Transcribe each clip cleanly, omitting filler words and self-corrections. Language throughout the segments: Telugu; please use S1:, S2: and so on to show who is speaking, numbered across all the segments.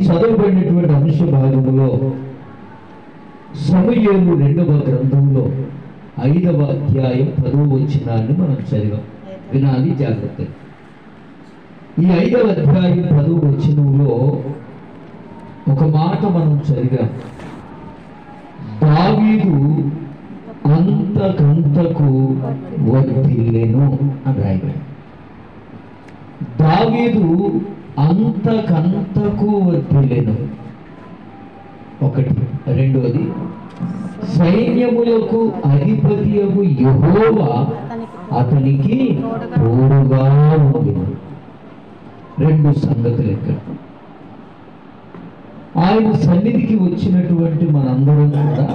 S1: చదవబడినటువంటి అంశ భాగంలో సమూయేలు 2వ గ్రంథంలో 5వ అధ్యాయం 10వ వచనాన్ని మనం చదివాం. వినాలి జాగ్రత్త. ఈ 5వ అధ్యాయం 10వ వచనంలో ఒక మాట మనం చదివాం. దావీదు అంతకంతకు వర్ధిల్లెను అని రాయబడింది. దావీదు అంతకంతకు వర్ధిల్లెను. ఒకటి. రెండోది, సైన్యములకు అధిపతియగు యెహోవా అతనికి తోడుగా ఉండెను. 2 సంగతులు ఇక్కడ. ఆయన సన్నిధికి వచ్చినటువంటి మనందరం కూడా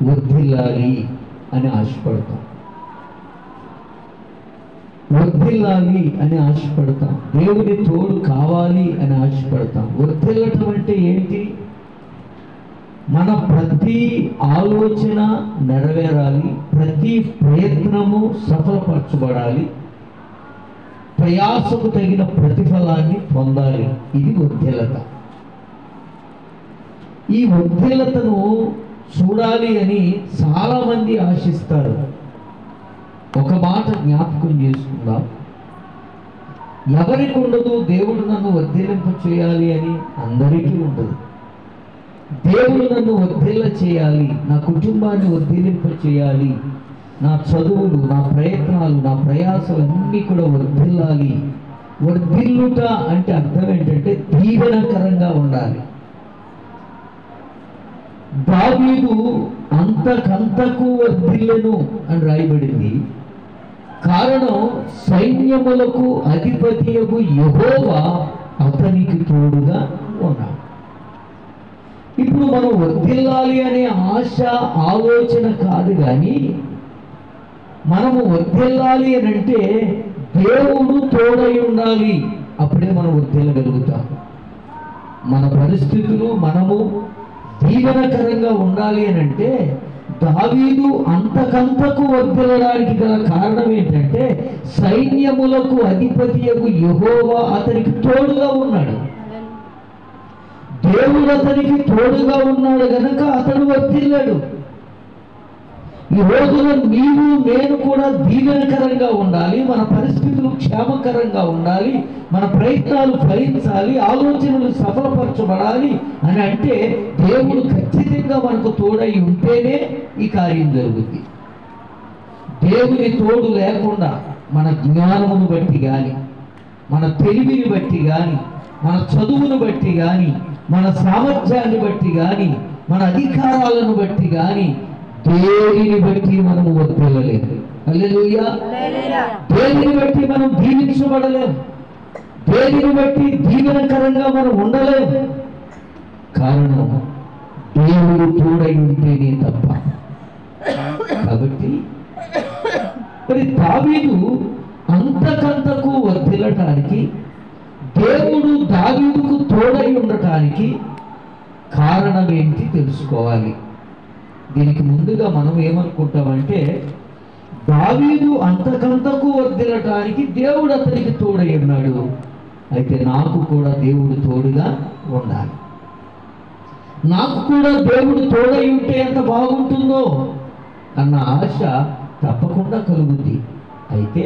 S1: వర్ధిల్లాలి అని ఆశపడతాం. వర్ధిల్లాలి అని ఆశపడతాం. దేవుని తోడు కావాలి అని ఆశపడతాం. వర్ధిల్లటం అంటే ఏంటి? మన ప్రతి ఆలోచన నెరవేరాలి, ప్రతి ప్రయత్నము సఫలపరచబడాలి, ప్రయాసకు తగిన ప్రతిఫలాన్ని పొందాలి. ఇది వర్ధిల్లత. ఈ వర్ధిల్లతను చూడాలి అని చాలా మంది ఆశిస్తారు. ఒక మాట జ్ఞాపకం చేసుకుందాం. ఎవరికి ఉండదు దేవుడు నన్ను వర్ధిల్లింప చేయాలి అని? అందరికీ ఉండదు. దేవుడు నన్ను వర్ధిల్ల చేయాలి, నా కుటుంబాన్ని వర్ధిల్లింప చేయాలి, నా చదువులు, నా ప్రయత్నాలు, నా ప్రయాసాలు అన్నీ కూడా వర్ధిల్లాలి. వర్ధిల్లుట అంటే అర్థం ఏంటంటే దీవెనకరంగా ఉండాలి. దావీదు అంతకంతకు వర్ధిల్లెను అని రాయబడింది. కారణం, సైన్యములకు అధిపతియగు యెహోవా అతనికి తోడుగా ఉన్నాడు. ఇప్పుడు మనం వర్ధిల్లాలి అనే ఆశ, ఆలోచన కాదు, కానీ మనము వర్ధిల్లాలి అని అంటే దేవుడు తోడై ఉండాలి. అప్పుడే మనం వర్ధిల్లగలుగుతాం. మన పరిస్థితులు మనము దీవెనకరంగా ఉండాలి అని అంటే దావీదు అంతకంతకు వర్ధిల్లడానికి గల కారణం ఏంటంటే సైన్యములకు అధిపతియగు యెహోవా అతనికి తోడుగా ఉన్నాడు. దేవుడు అతనికి తోడుగా ఉన్నాడు గనక అతడు వర్ధిల్లాడు. ఈ రోజున నీవు నేను కూడా దీవెనకరంగా ఉండాలి, మన పరిస్థితులు క్షేమకరంగా ఉండాలి, మన ప్రయత్నాలు ఫలించాలి, ఆలోచనలు సఫలపరచబడాలి అని అంటే దేవుడు ఖచ్చితంగా మనకు తోడై ఉంటేనే ఈ కార్యం జరుగుతుంది. దేవుని తోడు లేకుండా మన జ్ఞానమును బట్టి కానీ, మన తెలివిని బట్టి కానీ, మన చదువును బట్టి కానీ, మన సామర్థ్యాన్ని బట్టి కానీ, మన అధికారాలను బట్టి కానీ దేనిని బట్టి మనము వర్ధిల్లలేము. హల్లెలూయా. దేనిని బట్టి మనం దీవించబడలేము, దేనిని బట్టి దీవెనకరంగా మనం ఉండలేము. కారణం, దేవుడు తోడై ఉంటేనే తప్ప. కాబట్టి మరి దావీదు అంతకంతకు వర్ధిల్లటానికి, దేవుడు దావీదుకు తోడై ఉండటానికి కారణం ఏంటి తెలుసుకోవాలి. దీనికి ముందుగా మనం ఏమనుకుంటామంటే దావీదు అంతకంతకు వర్ధిల్లటానికి దేవుడు అతనికి తోడై ఉన్నాడు, అయితే నాకు కూడా దేవుడు తోడుగా ఉండాలి, నాకు కూడా దేవుడు తోడై ఉంటే ఎంత బాగుంటుందో అన్న ఆశ తప్పకుండా కలుగుద్ది. అయితే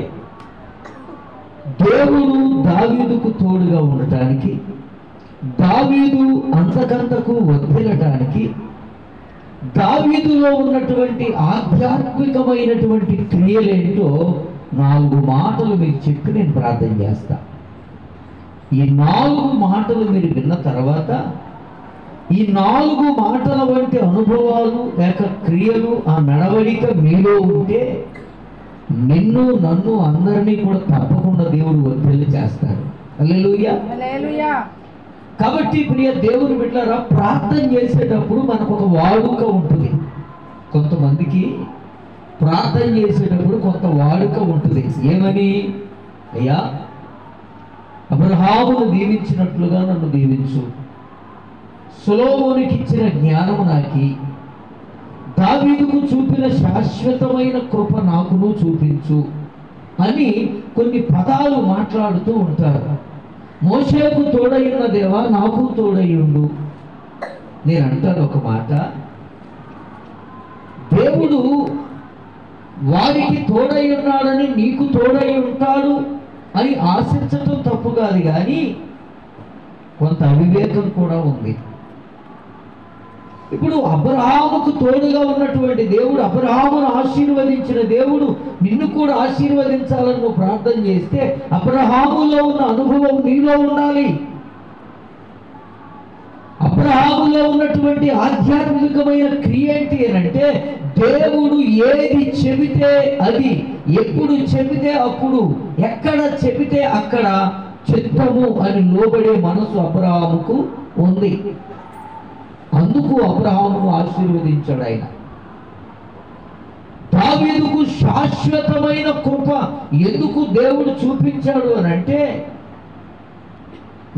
S1: దేవుడు దావీదుకు తోడుగా ఉండటానికి, దావీదు అంతకంతకు వర్ధిల్లటానికి దావీదులో ఉన్నటువంటి ఆధ్యాత్మికమైనటువంటి క్రియలేంటో 4 మాటలు మీకు చెప్పి నేను ప్రార్థన చేస్తా. ఈ 4 మాటలు మీరు విన్న తర్వాత ఈ 4 మాటల వంటి అనుభవాలు లేక క్రియలు, ఆ నడవడిక మీలో ఉంటే నిన్ను, నన్ను, అందరినీ కూడా తప్పకుండా దేవుడు వర్ధిల్ల చేస్తాడు. హల్లెలూయా.
S2: హల్లెలూయా.
S1: కాబట్టి ప్రియ దేవుని బిడ్డలారా, ప్రార్థన చేసేటప్పుడు మనకు ఒక వాడుక ఉంటుంది. కొంతమందికి ప్రార్థన చేసేటప్పుడు కొంత వాడుక ఉంటుంది. ఏమని? అయ్యా, అబ్రహామును దీవించినట్లుగా నన్ను దీవించు, సొలొమోనుకి ఇచ్చిన జ్ఞానము నాకి, దావీదుకు చూపిన శాశ్వతమైన కృప నాకును చూపించు అని కొన్ని పదాలు మాట్లాడుతూ ఉంటారు. మోషేకు తోడయున్న దేవా నాకు తోడయుండు. నేను అంటాను ఒక మాట, దేవుడు వారికి తోడై ఉన్నాడని నీకు తోడై ఉంటాడు అని ఆశించటం తప్పు కాదు, కానీ కొంత అవివేకం కూడా ఉంది. ఇప్పుడు అబ్రహాముకు తోడుగా ఉన్నటువంటి దేవుడు, అబ్రహామును ఆశీర్వదించిన దేవుడు నిన్ను కూడా ఆశీర్వదించాలని నువ్వు ప్రార్థన చేస్తే అబ్రహాములో ఉన్న అనుభవం నీలో ఉండాలి. అబ్రహాములో ఉన్నటువంటి ఆధ్యాత్మికమైన క్రియ ఏంటి అంటే, దేవుడు ఏది చెబితే అది, ఎప్పుడు చెబితే అప్పుడు, ఎక్కడ చెబితే అక్కడ చిత్తము అని లోబడే మనసు అబ్రహాముకు ఉంది. అందుకు అబ్రహామును ఆశీర్వదించాడు ఆయన. దావీదుకు శాశ్వతమైన కృప ఎందుకు దేవుడు చూపించాడు అని అంటే,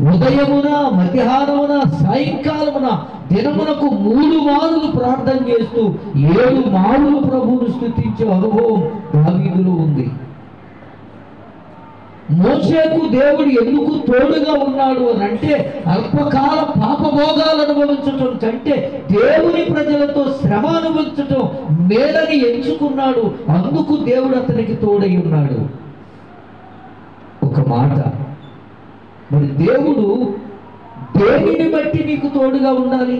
S1: ఉదయమున, మధ్యాహ్నమున, సాయంకాలమున దినమునకు 3 మారులు ప్రార్థన చేస్తూ 7 మారులు ప్రభువును స్తుతించే అనుభవం దావీదులో ఉంది. మోషేకు దేవుడు ఎందుకు తోడుగా ఉన్నాడు అని అంటే, అల్పకాల పాపభోగాలు అనుభవించటం కంటే దేవుని ప్రజలతో శ్రమ అనుభవించటం మేలని ఎంచుకున్నాడు. అందుకు దేవుడు అతనికి తోడై ఉన్నాడు. ఒక మాట, మరి దేవుడు దేనిని బట్టి నీకు తోడుగా ఉండాలి?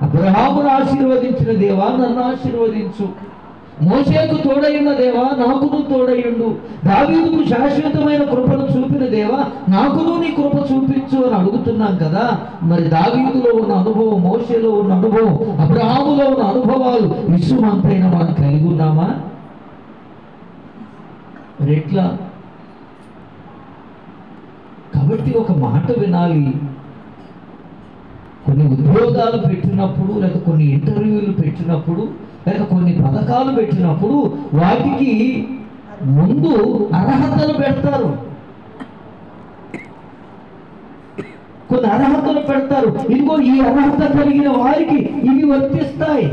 S1: అబ్రహామును ఆశీర్వదించిన దేవా నన్ను ఆశీర్వదించు, మోషేకు తోడైన దేవా నాకును తోడయ్యుండు, దావీదుకు శాశ్వతమైన కృపను చూపిన దేవా నాకును నీ కృప చూపించు అని అడుగుతున్నాం కదా. మరి దావీదులో ఉన్న అనుభవం, మోషేలో ఉన్న అనుభవం, అబ్రహాములో ఉన్న అనుభవాలు విశ్వమంతైనా మనం కలిగి ఉన్నామా? మరి ఎట్లా? కాబట్టి ఒక మాట వినాలి. కొన్ని ఉద్యోగాలు పెట్టినప్పుడు, లేక కొన్ని ఇంటర్వ్యూలు పెట్టినప్పుడు, లేక కొన్ని పథకాలు పెట్టినప్పుడు వాటికి ముందు అర్హతలు పెడతారు. కొన్ని అర్హతలు పెడతారు. ఇదిగో ఈ అర్హత కలిగిన వారికి ఇవి వర్తిస్తాయి.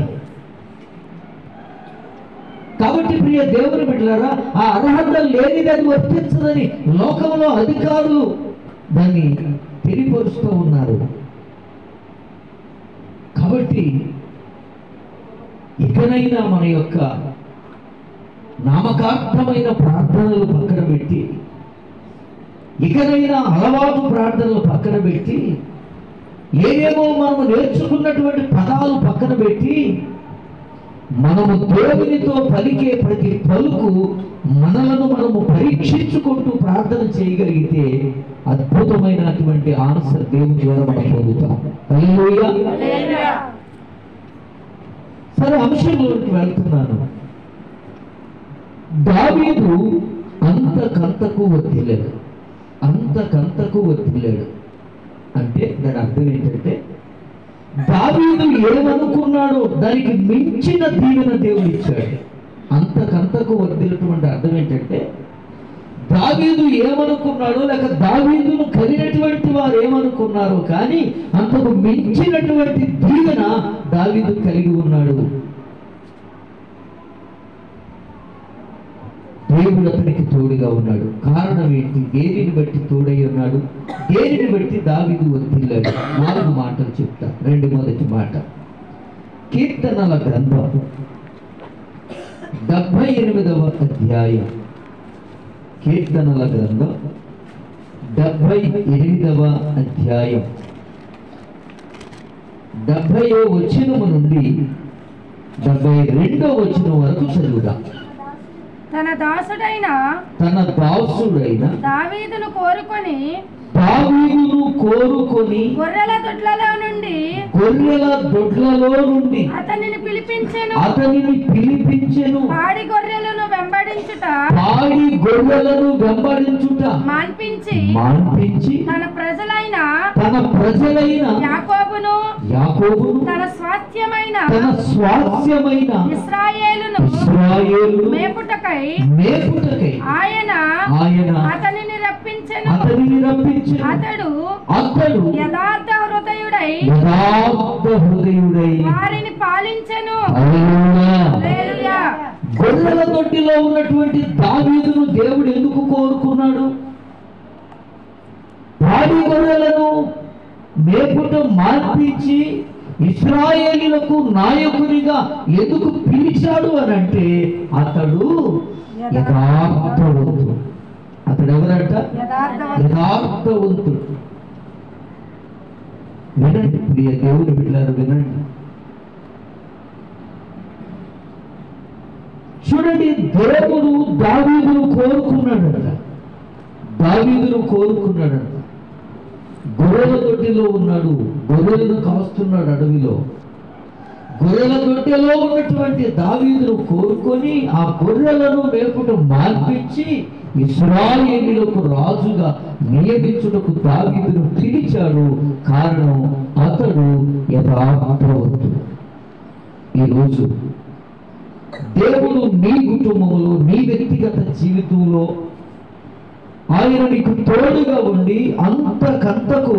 S1: కాబట్టి ప్రియ దేవుని బిడ్డలారా, ఆ అర్హత లేనిది అది వర్తించదని లోకంలో అధికారులు దాన్ని తెలియపరుస్తూ ఉన్నారు. కాబట్టి ఇకనైనా మన యొక్క నామకార్థమైన ప్రార్థనలు పక్కన పెట్టి, ఇకనైనా అలవాటు ప్రార్థనలు పక్కన పెట్టి, ఏవేమో మనము నేర్చుకున్నటువంటి పదాలు పక్కన పెట్టి, మనము దేవునితో పలికే ప్రతి పలుకు మనలను మనము పరీక్షించుకుంటూ ప్రార్థన చేయగలిగితే అద్భుతమైనటువంటి ఆన్సర్ దేవుని ద్వారా మనం పొందుతాం. హల్లెలూయా. సరే, అంశంలోకి వెళ్తున్నాను. దావీదు అంతకంతకు వర్ధిల్లాడు. అంతకంతకు వర్ధిల్లాడు అంటే దాని అర్థం ఏంటంటే, దావీదు ఏమనుకున్నాడో దానికి మించిన దీవెన దేవుడు ఇచ్చాడు. అంతకంతకు వర్ధిల్లటువంటి అర్థం ఏంటంటే, దావీదు ఏమనుకున్నాడో, లేక దావీదును కలిగినటువంటి వారు ఏమనుకున్నారో కానీ అంతకు మించినటువంటి దీవెన దావీదు కలిగి ఉన్నాడు. దేవుడు అతనికి తోడుగా ఉన్నాడు. కారణం ఏంటి? దేనిని బట్టి తోడై ఉన్నాడు? దేనిని బట్టి దావీదు వర్ధిల్లాడు? 4 మాటలు చెప్తా. మొదటి మాట, కీర్తనల గ్రంథం 78వ అధ్యాయం. కీర్తనల గ్రంథం 78వ అధ్యాయం 70వ వచనము నుండి 72వ వచనం వరకు చదువుదాం.
S2: తన దాసుడైన దావీదును కోరుకొని గొర్రెల దొడ్లలో నుండి అతనిని పిలిపించెను. పాడి గొర్రెలను వెంబడించుట మాన్పించి తన ప్రజలైన యాకోబును తన స్వాస్థ్యమైన ఇశ్రాయేలును మేపుటకై ఆయన అతనిని రప్పించెను. అతడు యథార్థ హృదయుడై వారిని పాలించెను.
S1: గొర్రెల దొడ్డిలో ఉన్నటువంటి దావీదును దేవుడు ఎందుకు కోరుకున్నాడు? పాడి గొర్రెలను మేపుట మార్పించి ఇశ్రాయేలీయులకు నాయకునిగా ఎందుకు పిలిచాడు అని అంటే అతడు యథార్థవంతుడు. అతడు ఎవరంట? యథార్థవంతుడు. వినండి ప్రియ దేవుని బిడ్డలారా, వినండి. చూడండి, దేవుడు దావీదును కోరుకున్నాడట. దావీదును కోరుకున్నాడట. గొర్రెల దొడ్డిలో ఉన్నాడు, గొర్రెలను కాస్తున్నాడు అడవిలో. గొర్రెల దొడ్డిలో ఉన్నటువంటి దావీదును కోరుకొని ఆ గొర్రెలను మేపుట మార్పించి ఇశ్రాయేలీయులకు రాజుగా నియమించుటకు దావీదును పిలిచాడు. కారణం అతడు యథార్థవంతుడు. ఈరోజు దేవుడు నీ కుటుంబంలో, నీ వ్యక్తిగత జీవితంలో ఆయన నీకు తోడుగా ఉండి అంతకంతకు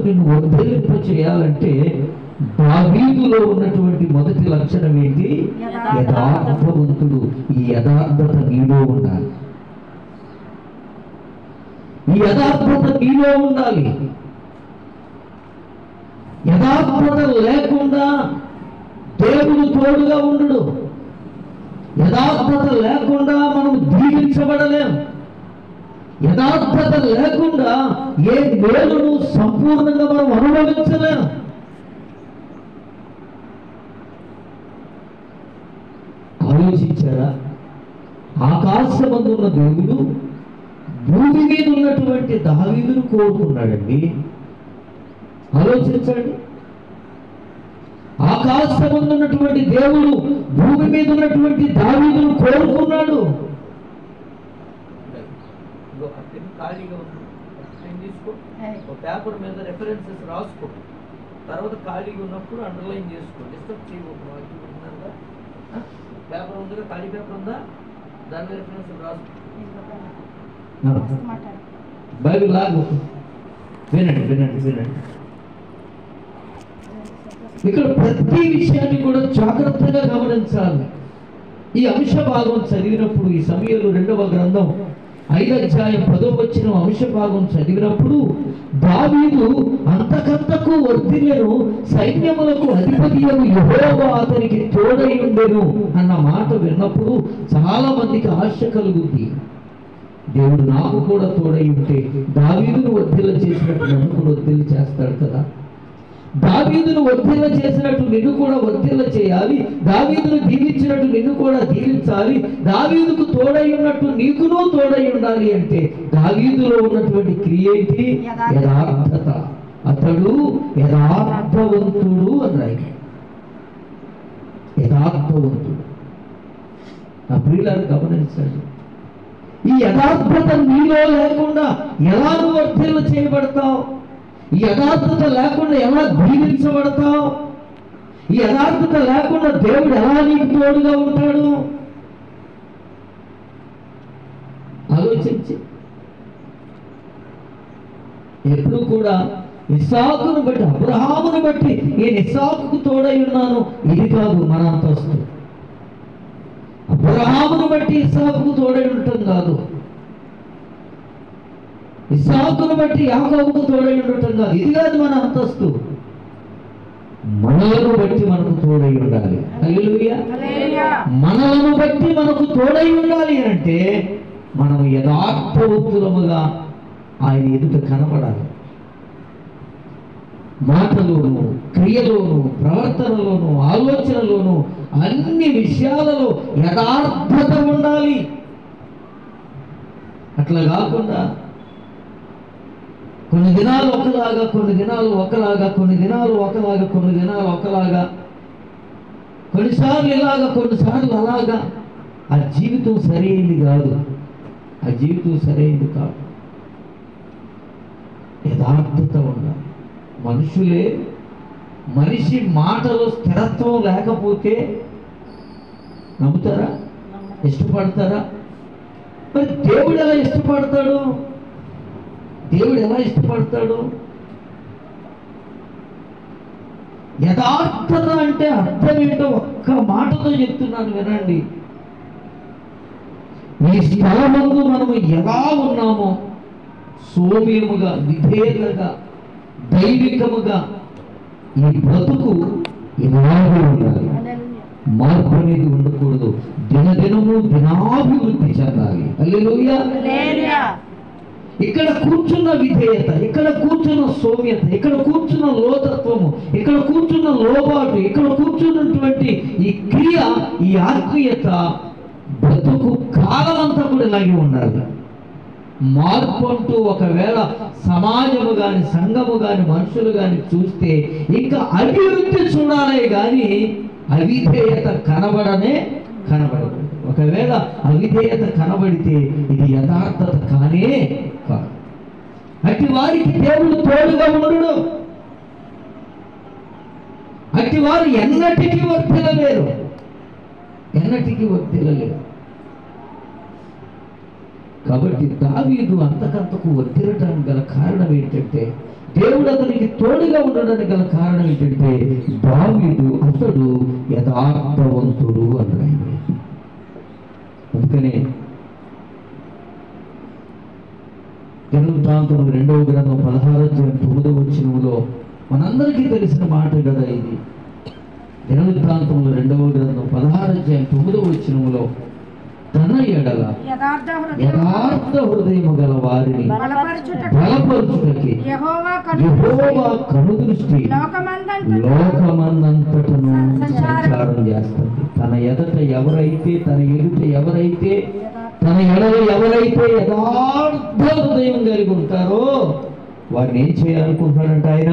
S1: నిన్ను వర్ధిల్లింప చేయాలంటే దావీదులో ఉన్నటువంటి మొదటి లక్షణం ఏంటి? యథార్థవంతుడు. ఈ యథార్థత నీలో ఉండాలి. ఈ యథార్థత నీలో ఉండాలి. యథార్థత లేకుండా దేవుడు తోడుగా ఉండడు. యథార్థత లేకుండా మనం దీవించబడలేం. యథార్థత లేకుండా ఏ మేలును సంపూర్ణంగా మనం అనుభవించలేం. ఆలోచించారా? ఆకాశమందున్న దేవుడు భూమి మీద ఉన్నటువంటి దావీదును కోరుకున్నాడండి. ఆలోచించండి. ఆకాశమందున్నటువంటి దేవుడు భూమి మీద ఉన్నటువంటి దావీదును కోరుకున్నాడు. ఖాళీగా ఉంది, తీసుకో, పేపర్ మీద రెఫరెన్సెస్ రాసుకో, తర్వాత ఖాళీగా ఉన్నప్పుడు అండర్లైన్ చేసుకో. డిస్టర్బ్ చేయకుండా పేపర్ ఉందిగా, ఖాళీ పేపర్ ఉందా, దాని మీద రెఫరెన్స్ రాసుకో. బైబిల్ లాగు. వినండి వినండి వినండి. ఇక్కడ ప్రతి విషయాన్ని కూడా జాగ్రత్తగా గమనించాలి. ఈ అంశ భాగం చదివినప్పుడు, ఈ సమయంలో 2వ గ్రంథం 5వ అధ్యాయం 10వ వచనం అంశ భాగం చదివినప్పుడు దావీదు అంతకంతకు వర్ధిల్లెను, సైన్యములకు అధిపతియగు యెహోవా అతనికి తోడై ఉండెను అన్న మాట విన్నప్పుడు చాలా మందికి ఆశ కలుగుద్ది. దేవుడు నాకు కూడా తోడై ఉంటే దావీదును వర్ధిల్ల చేసినట్టు నన్ను కూడా వర్ధిల్ల చేస్తాడు కదా. దావీదును వర్ధిల్ల చేసినట్టు నిన్ను కూడా వర్ధిల్ల చేయాలి. దావీదును దీవించినట్టు నిన్ను కూడా దీవించాలి. దావీదుకు తోడై ఉన్నట్టు నీకును తోడై ఉండాలి అంటే దావీదులో ఉన్నటువంటి క్రియ ఏంటి? యథార్థత. అతడు యథార్థవంతుడు అన్నాయి. యథార్థవంతుడు. నా ప్రియులారు గమనించండి. ఈ యథార్థత నీలో లేకుండా ఎలా నువ్వు వర్ధిల్ల చేయబడతావు? ఈ యథార్థత లేకుండా ఎలా దీవించబడతావు? ఈ యథార్థత లేకుండా దేవుడు ఎలా నీకు తోడుగా ఉంటాడు? ఆలోచించి ఎప్పుడు కూడా ఇస్సాకును బట్టి, అబ్రహామును బట్టి నేను ఇస్సాకుకు తోడై ఉన్నాను, ఇది కాదు మన అంతస్తు. అబ్రహామును బట్టి ఇస్సాకుకు తోడై ఉండటం కాదు, ఇస్సాకును బట్టి యాకోబుకు తోడై ఉండటం కాదు, ఇది కాదు మన అంతస్తు. మనలను బట్టి మనకు తోడై ఉండాలి. హల్లెలూయా. మనలను బట్టి మనకు తోడై ఉండాలి అంటే మనం యథార్థవంతులముగా ఆయన ఎదుట కనపడాలి. మాటలోను, క్రియలోను, ప్రవర్తనలోను, ఆలోచనలోను, అన్ని విషయాలలో యథార్థత ఉండాలి. అట్లా కాకుండా కొన్ని దినాలు ఒకలాగా, కొన్ని దినాలు ఒకలాగా, కొన్ని దినాలు ఒకలాగా, కొన్ని దినాలు ఒకలాగా, కొన్నిసార్లు ఇలాగా, కొన్నిసార్లు అలాగా, ఆ జీవితం సరైనది కాదు. ఆ జీవితం సరైనది కాదు. యథార్థత ఉండాలి. మనిషి మాటలో స్థిరత్వం లేకపోతే నమ్ముతారా? ఇష్టపడతారా? మరి దేవుడు ఎలా ఇష్టపడతాడు? దేవుడు ఎలా ఇష్టపడతాడు? యథార్థత అంటే అర్థం ఏంటో ఒక్క మాటతో చెప్తున్నాను వినండి. ఈ స్థలమందు మనము ఎలా ఉన్నామో సౌమ్యముగా, విధేయతగా, దైవికముగా ఈ బ్రతుకు ఇలాగే ఉండాలి. మార్పు అనేది ఉండకూడదు. దినదినము దినాభివృద్ధి చెందాలి. హల్లెలూయా. ఇక్కడ కూర్చున్న విధేయత, ఇక్కడ కూర్చున్న సౌమ్యత, ఇక్కడ కూర్చున్న లోతత్వము, ఇక్కడ కూర్చున్న లోబాటు, ఇక్కడ కూర్చున్నటువంటి ఈ క్రియ, ఈ ఆత్మీయత బ్రతుకు కాలం అంతా కూడా ఇలాగే ఉండాలి. మార్పు అంటూ ఒకవేళ సమాజము గాని, సంఘము గాని, మనుషులు గాని చూస్తే ఇంకా అభివృద్ధి చూడాలే గాని అవిధేయత కనబడదు. ఒకవేళ అవిధేయత కనబడితే ఇది యథార్థత కానే కాదు. అట్టి వారికి దేవుడు తోడుగా ఉండడు. అట్టి వారు ఎన్నటికీ వర్తిల్లలేరు. కాబట్టి దావీదు అంతకంతకు వర్తిల్లటానికి గల కారణం ఏంటంటే, దేవుడు అతనికి తోడుగా ఉండడానికి గల కారణం ఏంటంటే, దావీదు అతడు యథార్థవంతుడు అన్నాడు. అందుకనే దినవృత్తాంతములు 2వ గ్రంథం 16:9 మనందరికీ తెలిసిన మాట కదా ఇది. దినవృత్తాంతములు 2వ గ్రంథం 16:9 తన ఎడల యథార్థ హృదయము గల వారిని బలపరచుటకి యెహోవా కనుదృష్టి లోకమందంతటను సంచారం చేస్తుంది. తన ఎదుట ఎవరైతే, తన ఎడల ఎవరైతే యథార్థ హృదయం కలిగి ఉంటారో వారిని ఏం చేయాలనుకుంటున్నాడంట? ఆయన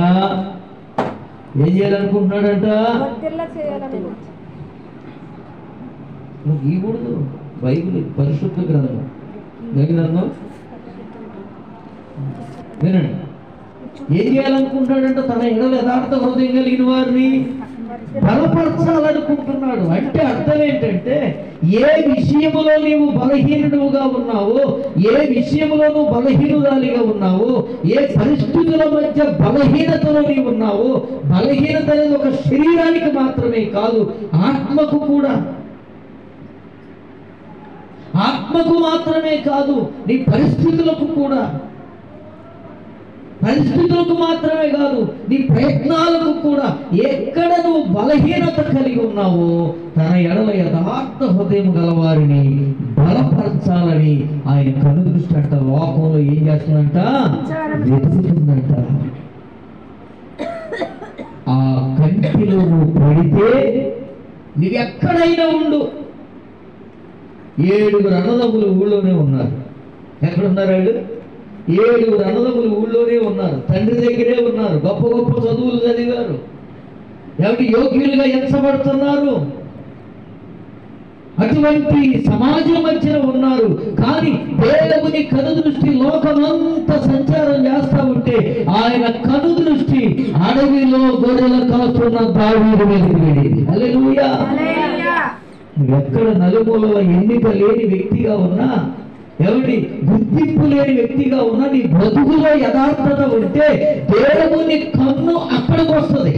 S1: ఏం చేయాలనుకుంటున్నాడంట? నువ్వు గీకూడదు. బైబిల్ పరిశుద్ధ గ్రంథం, గ్రంథం వినండి. ఏం చేయాలనుకుంటాడంటే తన ఎడల యథార్థ హృదయం కలిగిన వారిని బలపరచాలనుకుంటున్నాడు. అంటే అర్థం ఏంటంటే, ఏ విషయములో నీవు బలహీనుడుగా ఉన్నావో, ఏ విషయంలో నువ్వు బలహీనురాలిగా ఉన్నావో, ఏ పరిస్థితుల మధ్య బలహీనతలో నీవు ఉన్నావో, బలహీనత అనేది ఒక శరీరానికి మాత్రమే కాదు, ఆత్మకు మాత్రమే కాదు, నీ పరిస్థితులకు మాత్రమే కాదు, నీ ప్రయత్నాలకు కూడా. ఎక్కడ నువ్వు బలహీనత కలిగి ఉన్నావో తన ఎడల యథార్థ హృదయం గలవారిని బలపరచాలని ఆయన కనుదృష్టి అంట లోకంలో ఏం చేస్తుందంట? వెతుకుతుందంట. ఆ కంటిలో నువ్వు పడితే నీవెక్కడైనా ఉండు. 7 అన్నదమ్ములు ఊళ్ళోనే ఉన్నారు. ఎక్కడున్నారు వాళ్ళు? 7 అన్నదమ్ములు ఊళ్ళోనే ఉన్నారు. తండ్రి దగ్గరే ఉన్నారు. గొప్ప గొప్ప చదువులు చదివారు. ఎవరి యోగ్యులుగా ఎంచబడుతున్నారు. అటువంటి సమాజం మధ్యన ఉన్నారు. కానీ దేవుని కనుదృష్టి లోకమంతా సంచారం చేస్తా ఉంటే ఆయన కనుదృష్టి అడవిలో గొర్రెల కాస్తున్న దావీదు మీదకి వెళ్ళింది. హల్లెలూయా. ఎక్కడ నలుమూలల ఎన్నిక లేని వ్యక్తిగా ఉన్నా, ఎవరి గుర్తింపు లేని వ్యక్తిగా ఉన్నా, నీ బ్రతుకులో యథార్థత ఉంటే దేవుని కన్ను అక్కడికి వస్తుంది.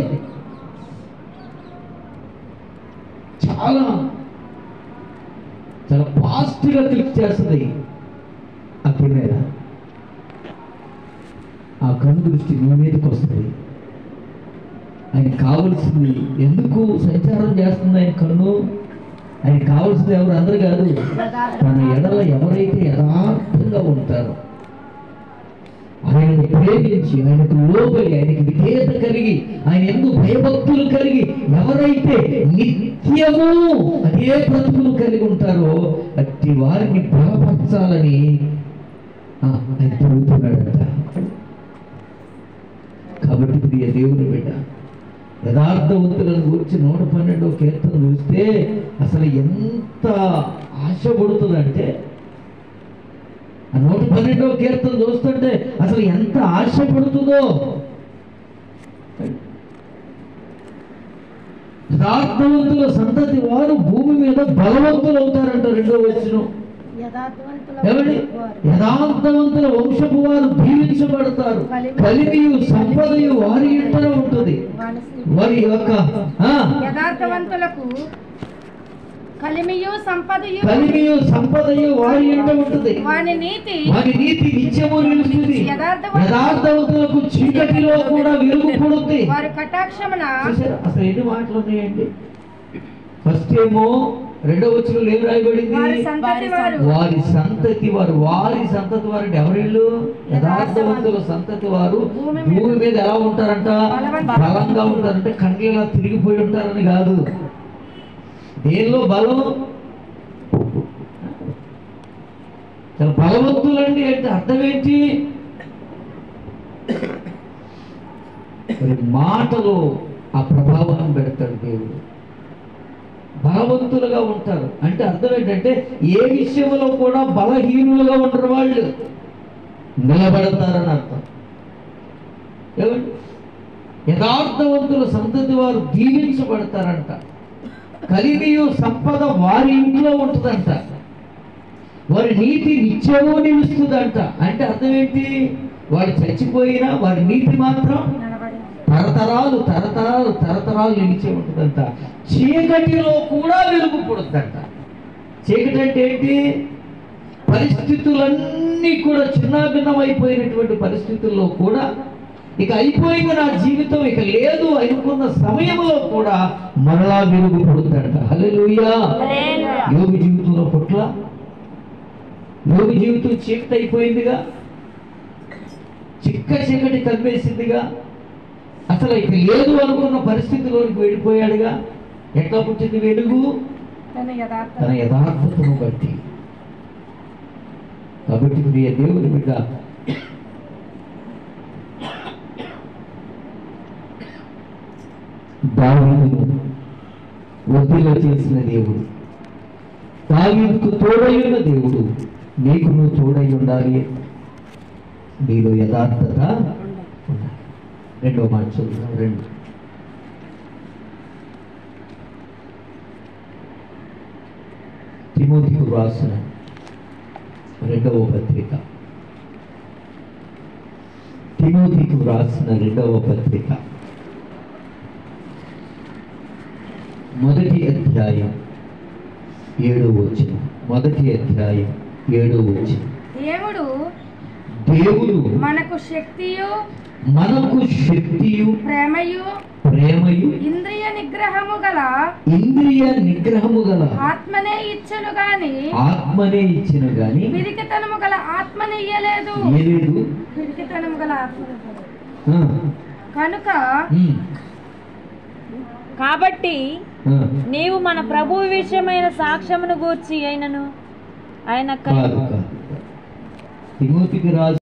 S1: చాలా చాలా ఫాస్ట్గా క్లిక్ చేస్తుంది ఆ కెమెరా. ఆ కన్ను దృష్టి నీ మీదకి వస్తుంది. ఆయన కావలసింది ఎందుకు సంచారం చేస్తుంది ఆయన కన్ను? ఆయన కావాల్సింది ఎవరు? అందరు కాదు. తన ఎడల ఎవరైతే యథార్థంగా ఉంటారో, ఆయనను ప్రేమించి, ఆయనకు లోబడి, ఆయనకు విధేయత కలిగి, ఆయన ఎందుకు భయభక్తులు కలిగి ఎవరైతే నిత్యము అదే బ్రతుకులు కలిగి ఉంటారో అట్టి వారిని బలపరచాలని ఆయన తిరుగుతున్నాడంట. కాబట్టి ప్రియ దేవుని బిడ్డ, యథార్థవంతులను గురించి 112వ కీర్తన చూస్తే అసలు ఎంత ఆశ పడుతుందంటే, ఆ 112వ కీర్తన చూస్తుంటే అసలు ఎంత ఆశ పడుతుందో. యథార్థవంతుల సంతతి వారు భూమి మీద బలవంతులు అవుతారంట. 2వ వచనం. యథార్థవంతుల వంశపు వారు దీవించబడతారు. కలిమియు సంపదయు వారి ఇంటనే ఉంటుంది. వారి యొక్క
S2: యథార్థవంతులకు కలిమియు
S1: సంపదయు వారి యందు ఉంటుంది.
S2: వాని నీతి
S1: నిత్యము నిలుస్తుంది. యథార్థవంతులకు చీకటిలో కూడా వెలుగు పుడుతుంది.
S2: వారి కటాక్షమున.
S1: అసలు ఎన్ని మాటలు ఉన్నాయండి? ఫస్ట్ ఏమో రెండవ వచనంలో ఏం రాయబడింది? వారి సంతతి వారు. వారి సంతతి వారు అంటే ఎవరిళ్ళు? యథార్థవంతుల సంతతి వారు భూమి మీద ఎలా ఉంటారంట? బలంగా ఉంటారంటే కండ్లు ఇలా తిరిగిపోయి ఉంటారని కాదు. దేనిలో బలం? చాలా బలవంతులండి అంటే అర్థం ఏంటి? మాటలో ఆ ప్రభావాన్ని పెడతాడు దేవుడు. బలవంతులుగా ఉంటారు అంటే అర్థం ఏంటంటే ఏ విషయంలో కూడా బలహీనులుగా ఉండరు, వాళ్ళు నిలబడతారని అర్థం. ఏమండి? యథార్థవంతుల సంతతి వారు దీవించబడతారంట. కలిమియు సంపద వారి ఇంట్లో ఉంటుందంట. వారి నీతి నిత్యము నిలుస్తుందంట. అంటే అర్థం ఏంటి? వాడు చచ్చిపోయినా వారి నీతి మాత్రం తరతరాలు నిలిచే ఉంటుందంట. చీకటిలో కూడా వెలుగు పుడుతుందంట. చీకటి అంటే ఏంటి? పరిస్థితులన్నీ కూడా చిన్నాభిన్నమైపోయినటువంటి పరిస్థితుల్లో కూడా ఇక అయిపోయింది నా జీవితం, ఇక లేదు అనుకున్న సమయంలో కూడా మరలా వెలుగు పుడుతుందంట. హల్లెలూయా. యోగు జీవితంలో పుట్ల యోగు జీవితం చీకటి అయిపోయిందిగా, చీకటి కమ్మేసిందిగా, అసలు ఇక లేదు అనుకున్న పరిస్థితిలోనికి వెళ్ళిపోయాడుగా. ఎట్లా పుట్టింది వెలుగు? తన యథార్థతను బట్టి. కాబట్టి ప్రియ దేవుని బిడ్డ, దావీదును వృద్ధిలో చేసిన దేవుడు, దావీదుకు తోడైన దేవుడు నీకు నువ్వు తోడై ఉండాలి. నీలో యథార్థత ఉండాలి. రెండో మాట చూద్దాం. 2 తిమోతికు రాసిన రెండవ పత్రిక. తిమోతికు రాసిన రెండవ పత్రిక మొదటి అధ్యాయం 7వ వచనం. మొదటి అధ్యాయం 7వ వచనం. దేవుడు మనకు శక్తియు ప్రేమయు ఇంద్రియ నిగ్రహము గల ఆత్మనే ఇచ్చెను గాని పిరికితనము గల ఆత్మని ఇయ్యలేదు. పిరికితనము గల ఆత్మ కనుక
S3: కాబట్టి నీవు మన ప్రభువు విషయమైన సాక్ష్యమును గూర్చి అయినను ఆయన
S1: తిమోతికి రాజు